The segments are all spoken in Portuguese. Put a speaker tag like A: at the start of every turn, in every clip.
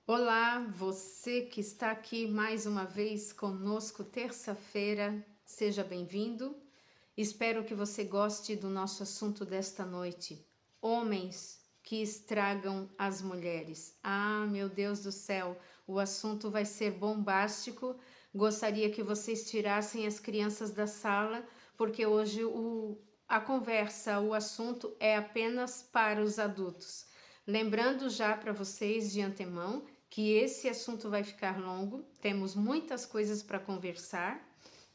A: Olá, você que está aqui mais uma vez conosco, terça-feira, seja bem-vindo. Espero que você goste do nosso assunto desta noite: homens que estragam as mulheres. Ah, meu Deus do céu, o assunto vai ser bombástico. Gostaria que vocês tirassem as crianças da sala, porque hoje a conversa, o assunto é apenas para os adultos. Lembrando já para vocês de antemão que esse assunto vai ficar longo, temos muitas coisas para conversar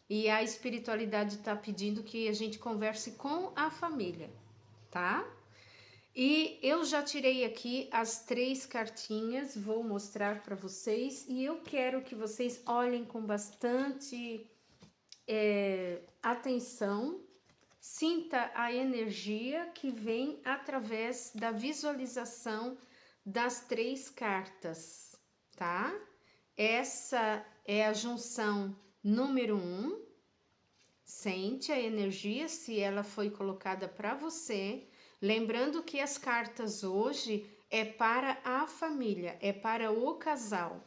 A: e a espiritualidade está pedindo que a gente converse com a família, tá? E eu já tirei aqui as 3 cartinhas, vou mostrar para vocês e eu quero que vocês olhem com bastante atenção, sinta a energia que vem através da visualização das 3 cartas, tá? Essa é a junção número 1. Sente a energia se ela foi colocada para você. Lembrando que as cartas hoje é para a família, é para o casal.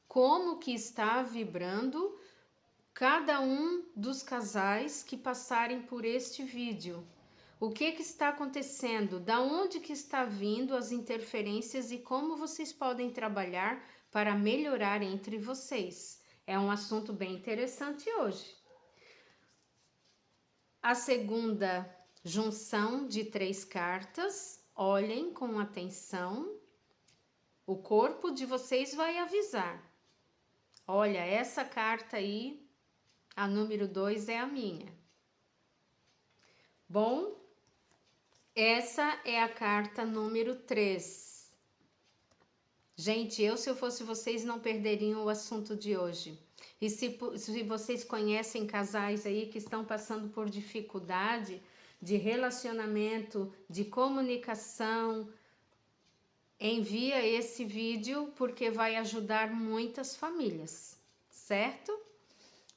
A: Como que está vibrando cada um dos casais que passarem por este vídeo? O que está acontecendo? Da onde que está vindo as interferências e como vocês podem trabalhar para melhorar entre vocês? É um assunto bem interessante hoje. A segunda junção de 3 cartas, olhem com atenção. O corpo de vocês vai avisar. Olha, essa carta aí, a número 2 é a minha. Bom, essa é a carta número 3. Gente, se eu fosse vocês, não perderiam o assunto de hoje. E se vocês conhecem casais aí que estão passando por dificuldade de relacionamento, de comunicação, envia esse vídeo porque vai ajudar muitas famílias, certo?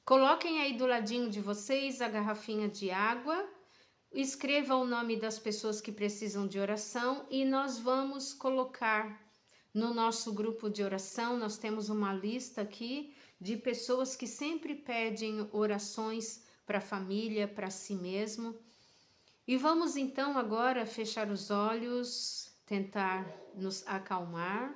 A: Coloquem aí do ladinho de vocês a garrafinha de água, escreva o nome das pessoas que precisam de oração e nós vamos colocar no nosso grupo de oração. Nós temos uma lista aqui de pessoas que sempre pedem orações para a família, para si mesmo. E vamos então agora fechar os olhos, tentar nos acalmar,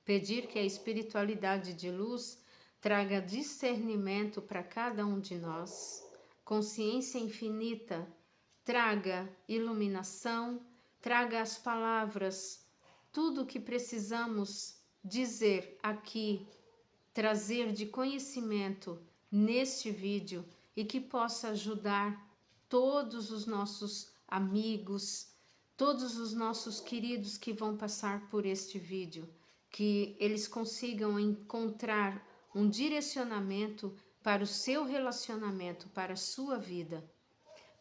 A: pedir que a espiritualidade de luz traga discernimento para cada um de nós, consciência infinita, traga iluminação, traga as palavras, tudo o que precisamos dizer aqui, trazer de conhecimento neste vídeo e que possa ajudar todos os nossos amigos, todos os nossos queridos que vão passar por este vídeo, que eles consigam encontrar um direcionamento para o seu relacionamento, para a sua vida.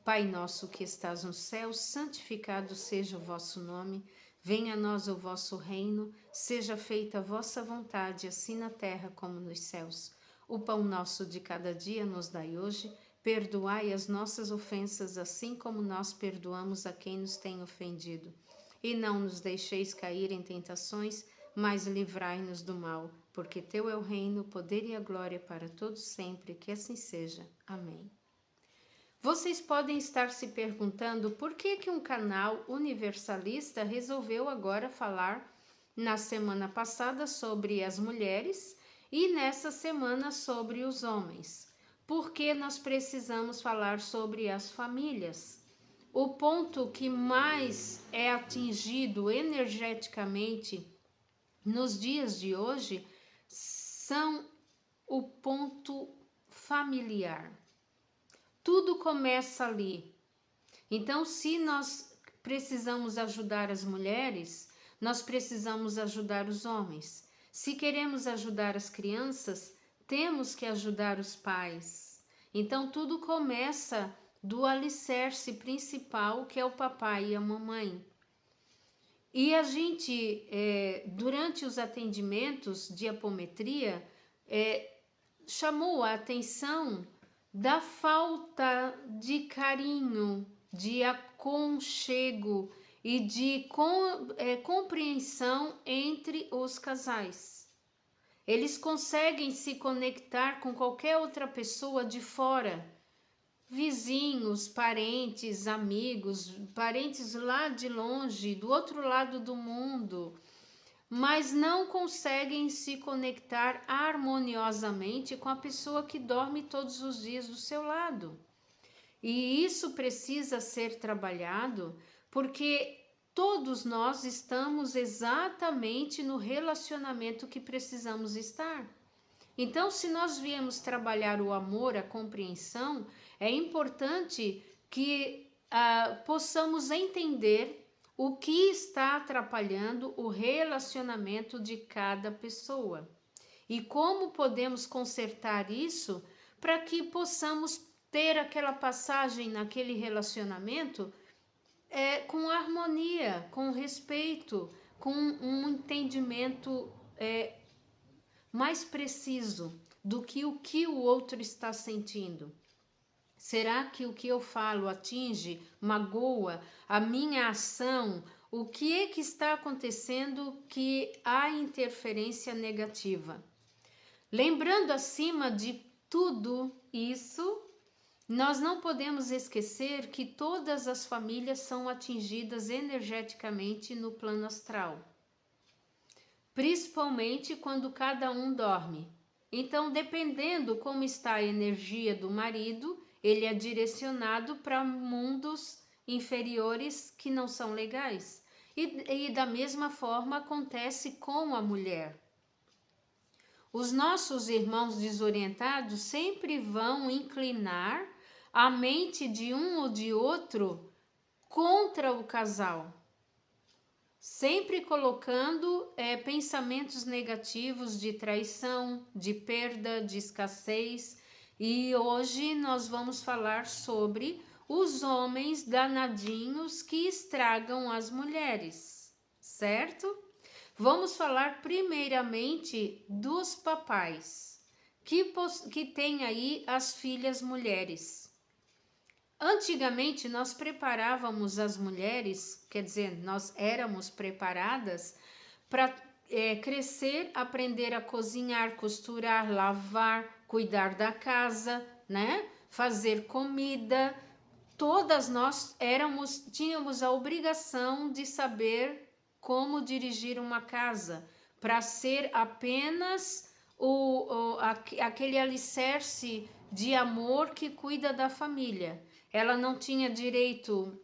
A: Pai nosso que estás no céu, santificado seja o vosso nome. Venha a nós o vosso reino, seja feita a vossa vontade, assim na terra como nos céus. O pão nosso de cada dia nos dai hoje, perdoai as nossas ofensas, assim como nós perdoamos a quem nos tem ofendido. E não nos deixeis cair em tentações, mas livrai-nos do mal, porque teu é o reino, o poder e a glória para todos sempre, que assim seja. Amém. Vocês podem estar se perguntando por que um canal universalista resolveu agora falar na semana passada sobre as mulheres e nessa semana sobre os homens. Por que nós precisamos falar sobre as famílias? O ponto que mais é atingido energeticamente nos dias de hoje são o ponto familiar. Tudo começa ali. Então, se nós precisamos ajudar as mulheres, nós precisamos ajudar os homens. Se queremos ajudar as crianças, temos que ajudar os pais. Então, tudo começa do alicerce principal, que é o papai e a mamãe. E a gente, durante os atendimentos de apometria, chamou a atenção da falta de carinho, de aconchego e de compreensão entre os casais. Eles conseguem se conectar com qualquer outra pessoa de fora, vizinhos, parentes, amigos, parentes lá de longe, do outro lado do mundo, mas não conseguem se conectar harmoniosamente com a pessoa que dorme todos os dias do seu lado. E isso precisa ser trabalhado porque todos nós estamos exatamente no relacionamento que precisamos estar. Então, se nós viemos trabalhar o amor, a compreensão, é importante que possamos entender o que está atrapalhando o relacionamento de cada pessoa e como podemos consertar isso para que possamos ter aquela passagem naquele relacionamento com harmonia, com respeito, com um entendimento mais preciso do que o outro está sentindo. Será que o que eu falo atinge, magoa a minha ação? O que é que está acontecendo que há interferência negativa? Lembrando acima de tudo isso, nós não podemos esquecer que todas as famílias são atingidas energeticamente no plano astral, principalmente quando cada um dorme. Então, dependendo como está a energia do marido, ele é direcionado para mundos inferiores que não são legais. E da mesma forma acontece com a mulher. Os nossos irmãos desorientados sempre vão inclinar a mente de um ou de outro contra o casal, sempre colocando pensamentos negativos de traição, de perda, de escassez. E hoje nós vamos falar sobre os homens danadinhos que estragam as mulheres, certo? Vamos falar primeiramente dos papais, que têm aí as filhas mulheres. Antigamente nós preparávamos as mulheres, quer dizer, nós éramos preparadas para crescer, aprender a cozinhar, costurar, lavar, cuidar da casa, né? Fazer comida. Todas nós tínhamos a obrigação de saber como dirigir uma casa, para ser apenas aquele alicerce de amor que cuida da família. Ela não tinha direito,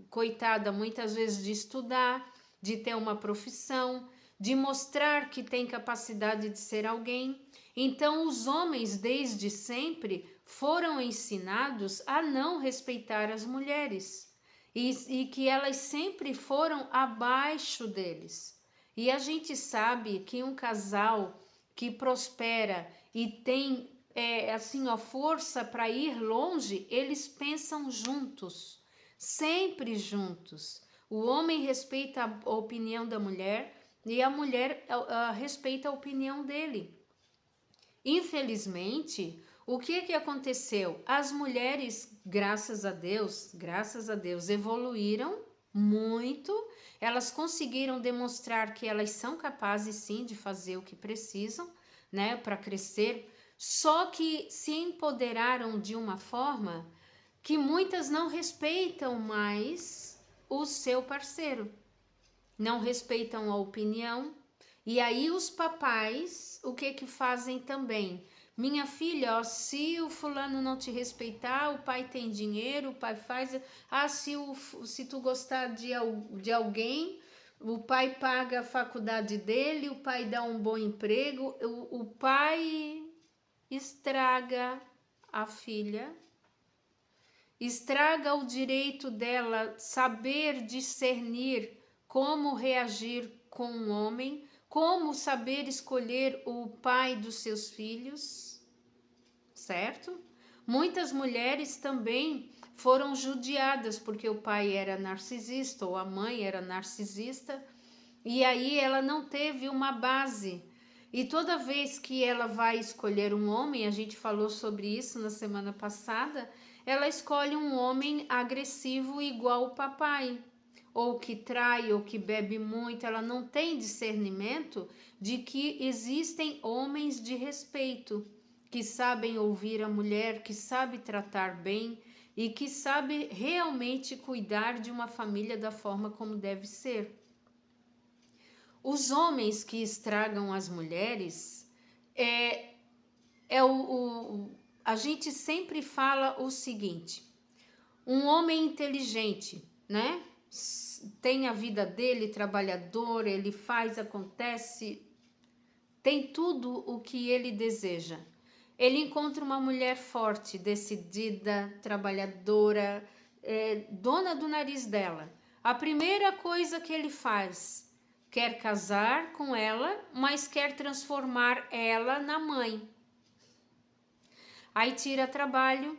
A: coitada, muitas vezes de estudar, de ter uma profissão, de mostrar que tem capacidade de ser alguém. Então, os homens, desde sempre, foram ensinados a não respeitar as mulheres e que elas sempre foram abaixo deles. E a gente sabe que um casal que prospera e tem força para ir longe, eles pensam juntos, sempre juntos. O homem respeita a opinião da mulher e a mulher respeita a opinião dele. Infelizmente, o que aconteceu? As mulheres, graças a Deus, evoluíram muito. Elas conseguiram demonstrar que elas são capazes sim de fazer o que precisam, né, para crescer. Só que se empoderaram de uma forma que muitas não respeitam mais o seu parceiro, não respeitam a opinião. E aí os papais, o que fazem também? Minha filha, ó, se o fulano não te respeitar, o pai tem dinheiro, o pai faz... se tu gostar de alguém, o pai paga a faculdade dele, o pai dá um bom emprego, o pai estraga a filha, estraga o direito dela saber discernir como reagir com um homem, como saber escolher o pai dos seus filhos, certo? Muitas mulheres também foram judiadas porque o pai era narcisista ou a mãe era narcisista, e aí ela não teve uma base. E toda vez que ela vai escolher um homem, a gente falou sobre isso na semana passada, ela escolhe um homem agressivo igual o papai. ou que trai, ou que bebe muito, ela não tem discernimento de que existem homens de respeito, que sabem ouvir a mulher, que sabe tratar bem e que sabe realmente cuidar de uma família da forma como deve ser. Os homens que estragam as mulheres, a gente sempre fala o seguinte: um homem inteligente, né? Tem a vida dele, trabalhador, ele faz, acontece, tem tudo o que ele deseja. Ele encontra uma mulher forte, decidida, trabalhadora, dona do nariz dela. A primeira coisa que ele faz, quer casar com ela, mas quer transformar ela na mãe. Aí tira trabalho,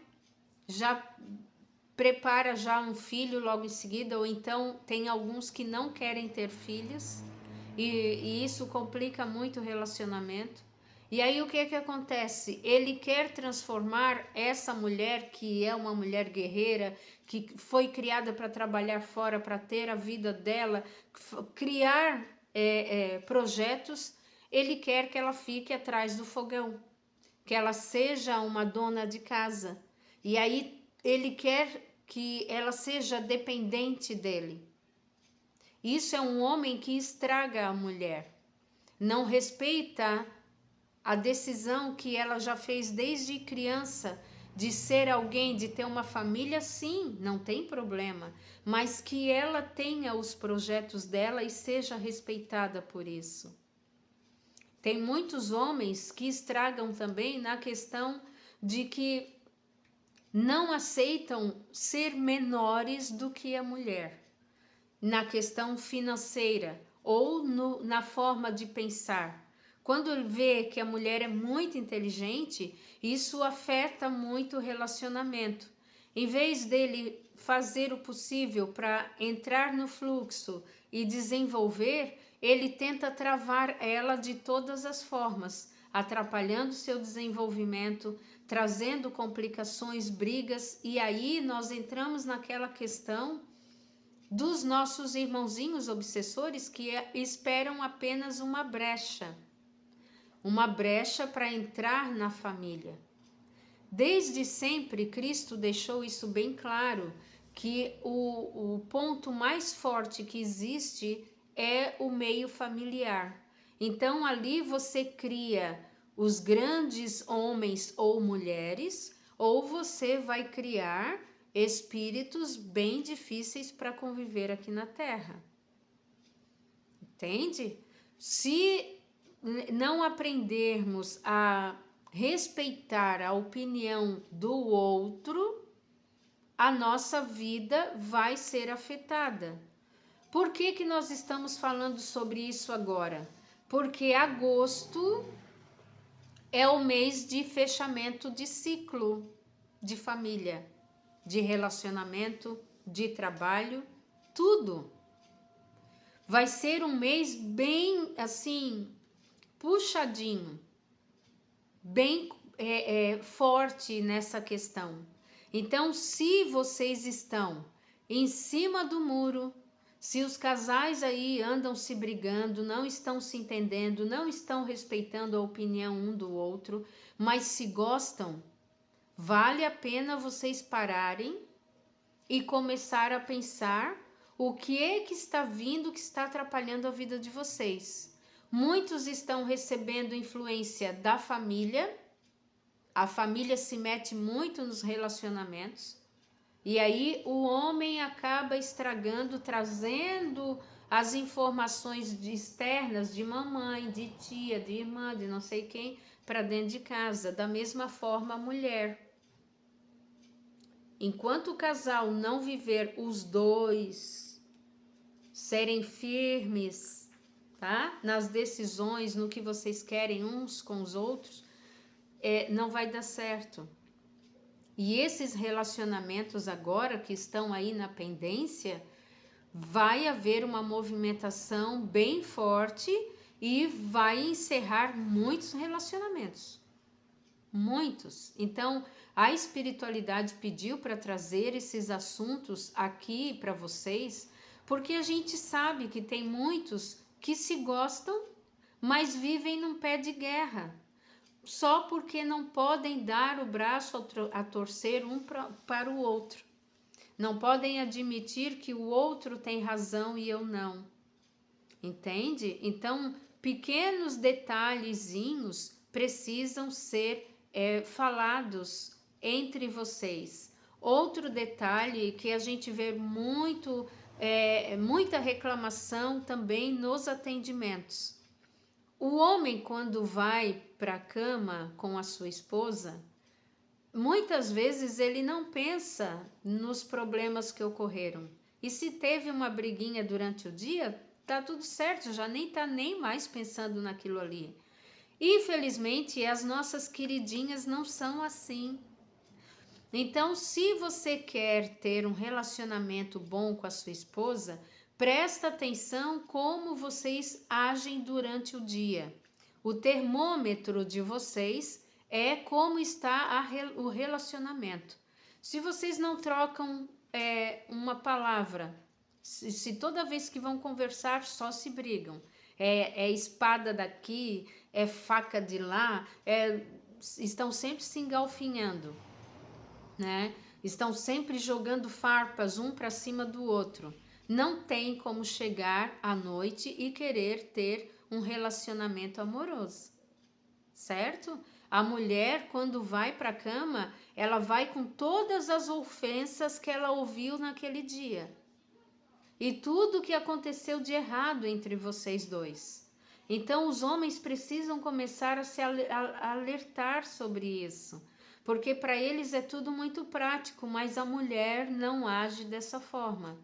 A: já prepara já um filho logo em seguida, ou então tem alguns que não querem ter filhos, e isso complica muito o relacionamento. E aí o que acontece? Ele quer transformar essa mulher, que é uma mulher guerreira, que foi criada para trabalhar fora, para ter a vida dela, criar projetos. Ele quer que ela fique atrás do fogão, que ela seja uma dona de casa. E aí ele quer que ela seja dependente dele. Isso é um homem que estraga a mulher. Não respeita a decisão que ela já fez desde criança de ser alguém, de ter uma família, sim, não tem problema, mas que ela tenha os projetos dela e seja respeitada por isso. Tem muitos homens que estragam também na questão de que não aceitam ser menores do que a mulher, na questão financeira ou na forma de pensar. Quando ele vê que a mulher é muito inteligente, isso afeta muito o relacionamento. Em vez dele fazer o possível para entrar no fluxo e desenvolver, ele tenta travar ela de todas as formas, atrapalhando seu desenvolvimento, trazendo complicações, brigas, e aí nós entramos naquela questão dos nossos irmãozinhos obsessores que esperam apenas uma brecha para entrar na família. Desde sempre, Cristo deixou isso bem claro, que o ponto mais forte que existe é o meio familiar. Então, ali você cria os grandes homens ou mulheres, ou você vai criar espíritos bem difíceis para conviver aqui na Terra. Entende? Se não aprendermos a respeitar a opinião do outro, a nossa vida vai ser afetada. Por que nós estamos falando sobre isso agora? Porque agosto é o mês de fechamento de ciclo de família, de relacionamento, de trabalho, tudo. Vai ser um mês bem assim, puxadinho, bem forte nessa questão. Então, se vocês estão em cima do muro, se os casais aí andam se brigando, não estão se entendendo, não estão respeitando a opinião um do outro, mas se gostam, vale a pena vocês pararem e começar a pensar o que é que está vindo, que está atrapalhando a vida de vocês. Muitos estão recebendo influência da família, a família se mete muito nos relacionamentos, e aí o homem acaba estragando, trazendo as informações externas de mamãe, de tia, de irmã, de não sei quem, para dentro de casa. Da mesma forma a mulher. Enquanto o casal não viver os dois, serem firmes, tá? Nas decisões, no que vocês querem uns com os outros, não vai dar certo. E esses relacionamentos agora que estão aí na pendência, vai haver uma movimentação bem forte e vai encerrar muitos relacionamentos. Muitos. Então, a espiritualidade pediu para trazer esses assuntos aqui para vocês, Porque a gente sabe que tem muitos que se gostam, mas vivem num pé de guerra, só porque não podem dar o braço a torcer um para o outro. Não podem admitir que o outro tem razão e eu não. Entende? Então, pequenos detalhezinhos precisam ser falados entre vocês. Outro detalhe que a gente vê muita reclamação também nos atendimentos. O homem, quando vai para a cama com a sua esposa, muitas vezes ele não pensa nos problemas que ocorreram. E se teve uma briguinha durante o dia, tá tudo certo, já nem tá nem mais pensando naquilo ali. Infelizmente, as nossas queridinhas não são assim. Então, se você quer ter um relacionamento bom com a sua esposa, presta atenção como vocês agem durante o dia. O termômetro de vocês é como está o relacionamento. Se vocês não trocam uma palavra, se toda vez que vão conversar só se brigam, é espada daqui, é faca de lá, estão sempre se engalfinhando, né? Estão sempre jogando farpas um para cima do outro. Não tem como chegar à noite e querer ter um relacionamento amoroso, certo? A mulher, quando vai para a cama, ela vai com todas as ofensas que ela ouviu naquele dia e tudo que aconteceu de errado entre vocês dois. Então, os homens precisam começar a se alertar sobre isso, porque para eles é tudo muito prático, mas a mulher não age dessa forma.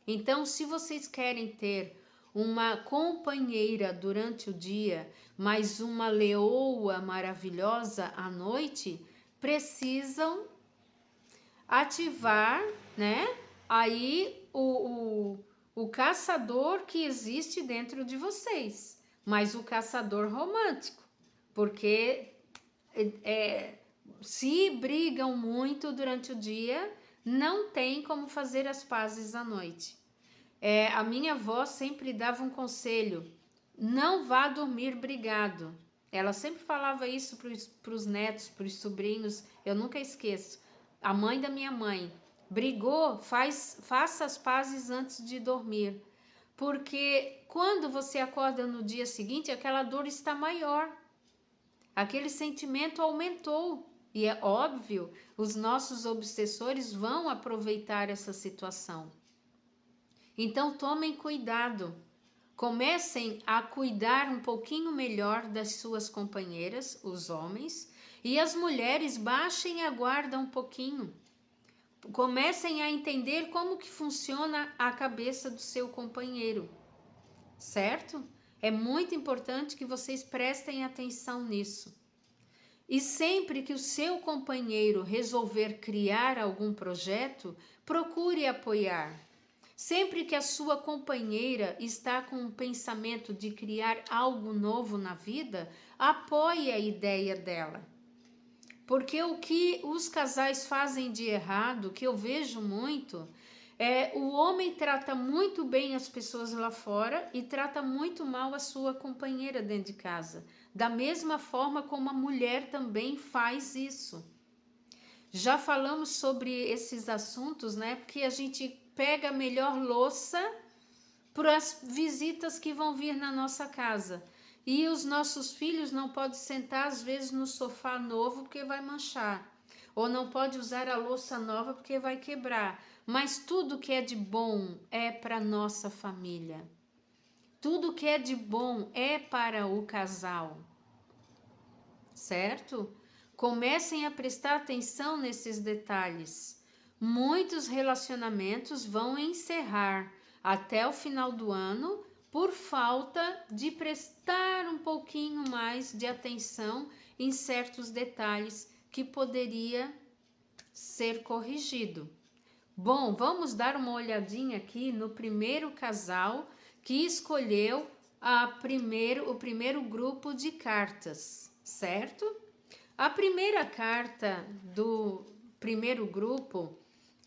A: Então, se vocês querem ter uma companheira durante o dia, mas uma leoa maravilhosa à noite, precisam ativar, né? Aí o caçador que existe dentro de vocês, mas o caçador romântico, porque se brigam muito durante o dia, não tem como fazer as pazes à noite. A minha avó sempre dava um conselho: não vá dormir brigado. Ela sempre falava isso para os netos, para os sobrinhos, eu nunca esqueço. A mãe da minha mãe brigou, faça as pazes antes de dormir, porque quando você acorda no dia seguinte, aquela dor está maior, aquele sentimento aumentou. E é óbvio, os nossos obsessores vão aproveitar essa situação. Então tomem cuidado, comecem a cuidar um pouquinho melhor das suas companheiras, os homens, e as mulheres baixem a guarda um pouquinho. Comecem a entender como que funciona a cabeça do seu companheiro, certo? É muito importante que vocês prestem atenção nisso. E sempre que o seu companheiro resolver criar algum projeto, procure apoiar. Sempre que a sua companheira está com um pensamento de criar algo novo na vida, apoie a ideia dela. Porque o que os casais fazem de errado, que eu vejo muito, o homem trata muito bem as pessoas lá fora e trata muito mal a sua companheira dentro de casa. Da mesma forma como a mulher também faz isso. Já falamos sobre esses assuntos, né? Porque a gente pega a melhor louça para as visitas que vão vir na nossa casa. E os nossos filhos não podem sentar, às vezes, no sofá novo porque vai manchar. Ou não pode usar a louça nova porque vai quebrar. Mas tudo que é de bom é para nossa família. Tudo que é de bom é para o casal. Certo? Comecem a prestar atenção nesses detalhes. Muitos relacionamentos vão encerrar até o final do ano por falta de prestar um pouquinho mais de atenção em certos detalhes que poderia ser corrigido. Bom, vamos dar uma olhadinha aqui no primeiro casal que escolheu o primeiro grupo de cartas, certo? A primeira carta do primeiro grupo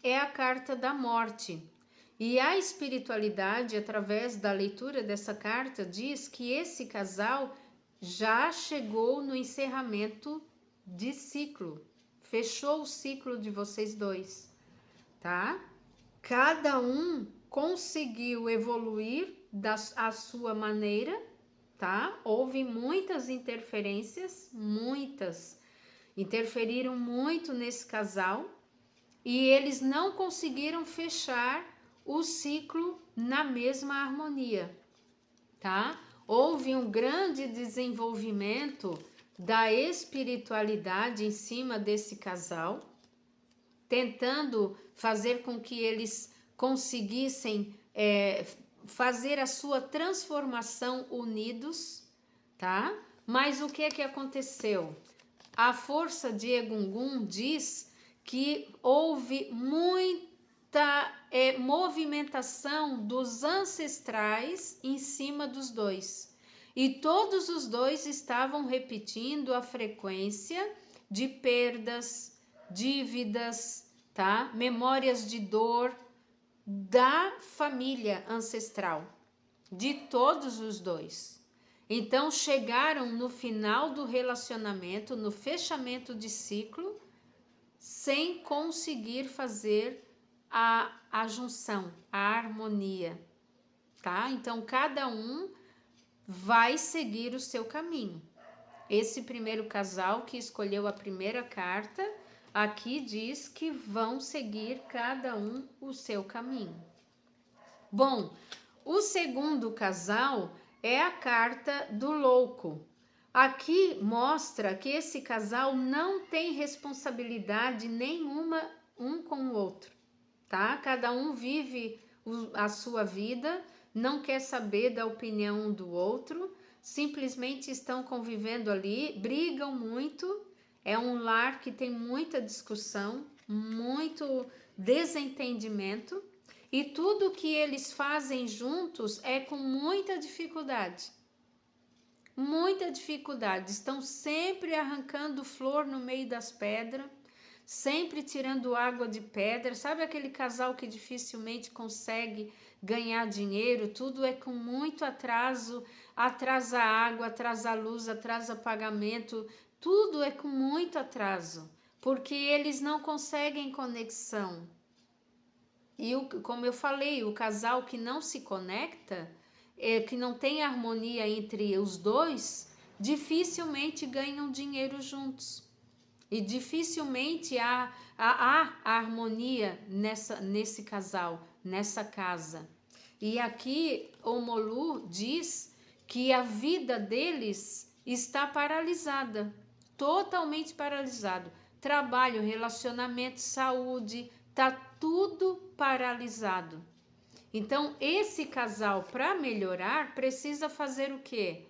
A: é a carta da morte. E a espiritualidade, através da leitura dessa carta, diz que esse casal já chegou no encerramento de ciclo, fechou o ciclo de vocês dois, tá? Cada um conseguiu evoluir à sua maneira, tá? Houve muitas interferências, interferiram muito nesse casal e eles não conseguiram fechar o ciclo na mesma harmonia, tá? Houve um grande desenvolvimento da espiritualidade em cima desse casal, tentando fazer com que eles conseguissem fazer a sua transformação unidos, tá? Mas o que aconteceu? A força de Egungun diz que houve muita movimentação dos ancestrais em cima dos dois. E todos os dois estavam repetindo a frequência de perdas, dívidas, tá? Memórias de dor da família ancestral, de todos os dois. Então chegaram no final do relacionamento, no fechamento de ciclo, sem conseguir fazer a junção, a harmonia, tá? Então cada um vai seguir o seu caminho. Esse primeiro casal que escolheu a primeira carta, aqui diz que vão seguir cada um o seu caminho. Bom, o segundo casal é a carta do louco. Aqui mostra que esse casal não tem responsabilidade nenhuma um com o outro, tá? Cada um vive a sua vida, não quer saber da opinião um do outro, simplesmente estão convivendo ali, brigam muito, é um lar que tem muita discussão, muito desentendimento, e tudo que eles fazem juntos é com muita dificuldade. Muita dificuldade, estão sempre arrancando flor no meio das pedras, sempre tirando água de pedra. Sabe aquele casal que dificilmente consegue ganhar dinheiro? Tudo é com muito atraso, atrasa água, atrasa luz, atrasa pagamento, tudo é com muito atraso, porque eles não conseguem conexão. E como eu falei, o casal que não se conecta, que não tem harmonia entre os dois, dificilmente ganham dinheiro juntos. E dificilmente há harmonia nesse casal, nessa casa. E aqui o Molu diz que a vida deles está paralisada, totalmente paralisado. Trabalho, relacionamento, saúde, está tudo paralisado. Então, esse casal, para melhorar, precisa fazer o quê?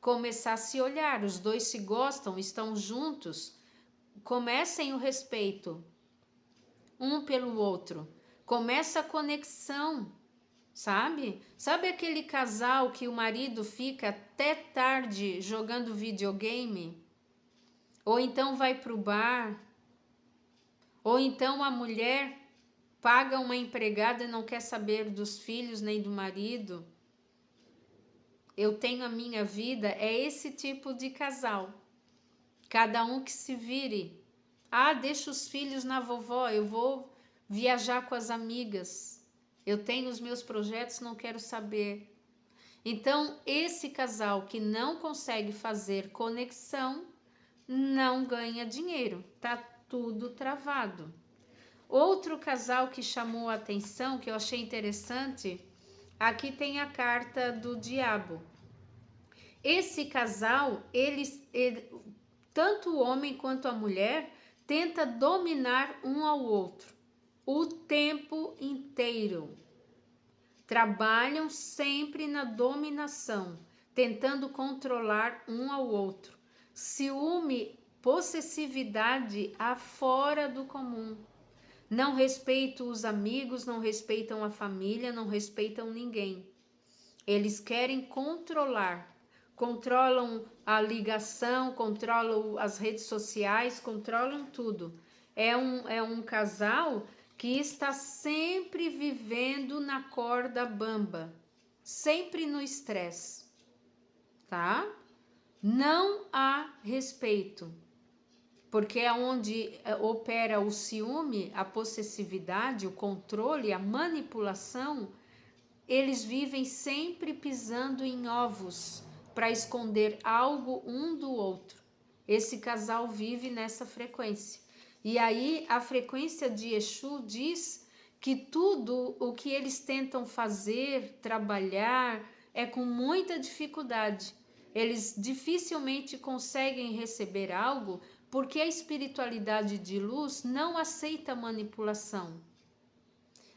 A: Começar a se olhar. Os dois se gostam, estão juntos. Comecem o respeito um pelo outro. Começa a conexão, sabe? Sabe aquele casal que o marido fica até tarde jogando videogame? Ou então vai para o bar? Ou então a mulher paga uma empregada e não quer saber dos filhos nem do marido? Eu tenho a minha vida, é esse tipo de casal. Cada um que se vire. Ah, deixa os filhos na vovó, eu vou viajar com as amigas. Eu tenho os meus projetos, não quero saber. Então, esse casal que não consegue fazer conexão, não ganha dinheiro. Tá tudo travado. Outro casal que chamou a atenção, que eu achei interessante, aqui tem a carta do diabo. Esse casal, tanto o homem quanto a mulher, tenta dominar um ao outro o tempo inteiro. Trabalham sempre na dominação, tentando controlar um ao outro. Ciúme, possessividade afora do comum. Não respeitam os amigos, não respeitam a família, não respeitam ninguém. Eles querem controlar. Controlam a ligação, controlam as redes sociais, controlam tudo. É um casal que está sempre vivendo na corda bamba, sempre no estresse, tá? Não há respeito, porque é onde opera o ciúme, a possessividade, o controle, a manipulação. Eles vivem sempre pisando em ovos para esconder algo um do outro. Esse casal vive nessa frequência. E aí a frequência de Exu diz que tudo o que eles tentam fazer, trabalhar, é com muita dificuldade. Eles dificilmente conseguem receber algo porque a espiritualidade de luz não aceita manipulação.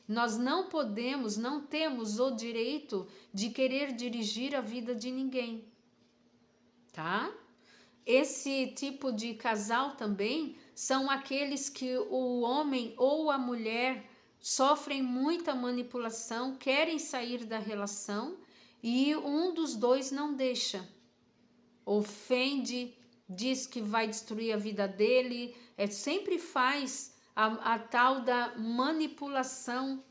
A: Nós não podemos, não temos o direito de querer dirigir a vida de ninguém, tá? Esse tipo de casal também são aqueles que o homem ou a mulher sofrem muita manipulação, querem sair da relação e um dos dois não deixa. Ofende, diz que vai destruir a vida dele, sempre faz a tal da manipulação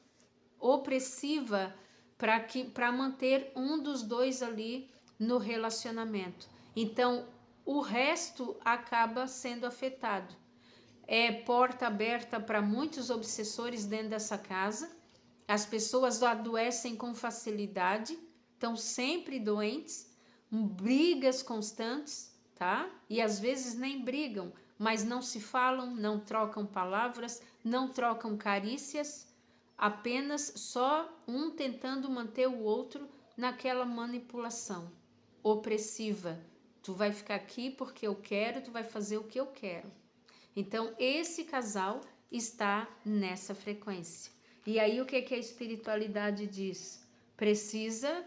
A: opressiva para manter um dos dois ali no relacionamento. Então, o resto acaba sendo afetado. É porta aberta para muitos obsessores dentro dessa casa. As pessoas adoecem com facilidade, estão sempre doentes, brigas constantes, tá? E às vezes nem brigam, mas não se falam, não trocam palavras, não trocam carícias, apenas só um tentando manter o outro naquela manipulação opressiva. Tu vai ficar aqui porque eu quero, tu vai fazer o que eu quero. Então, esse casal está nessa frequência. E aí, o que a espiritualidade diz? Precisa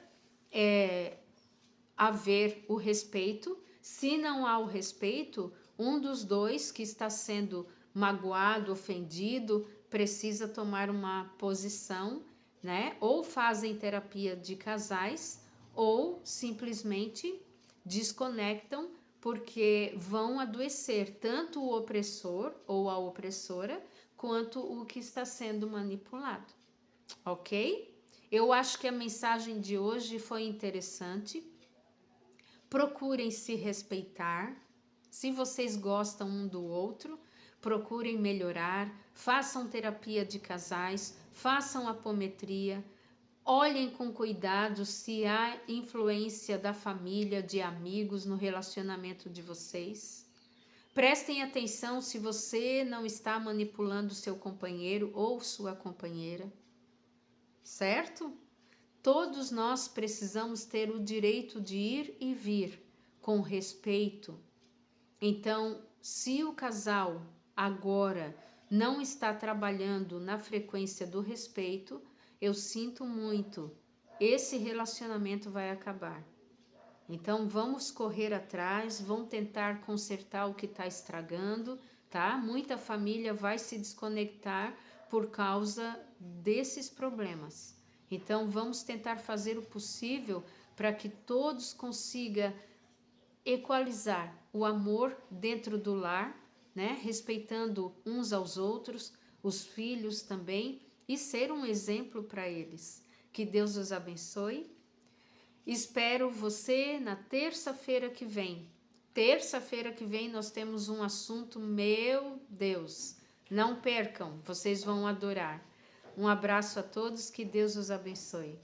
A: haver o respeito. Se não há o respeito, um dos dois que está sendo magoado, ofendido, precisa tomar uma posição, né? Ou fazem terapia de casais, ou simplesmente desconectam, porque vão adoecer tanto o opressor ou a opressora, quanto o que está sendo manipulado, ok? Eu acho que a mensagem de hoje foi interessante. Procurem se respeitar. Se vocês gostam um do outro, procurem melhorar, façam terapia de casais, façam apometria, olhem com cuidado se há influência da família, de amigos no relacionamento de vocês. Prestem atenção se você não está manipulando seu companheiro ou sua companheira, certo? Todos nós precisamos ter o direito de ir e vir com respeito. Então, se o casal agora não está trabalhando na frequência do respeito, eu sinto muito, esse relacionamento vai acabar. Então, vamos correr atrás, vamos tentar consertar o que está estragando, tá? Muita família vai se desconectar por causa desses problemas. Então, vamos tentar fazer o possível para que todos consigam equalizar o amor dentro do lar, né? Respeitando uns aos outros, os filhos também, e ser um exemplo para eles. Que Deus os abençoe. Espero você na terça-feira que vem. Terça-feira que vem nós temos um assunto, meu Deus, não percam, vocês vão adorar. Um abraço a todos, que Deus os abençoe.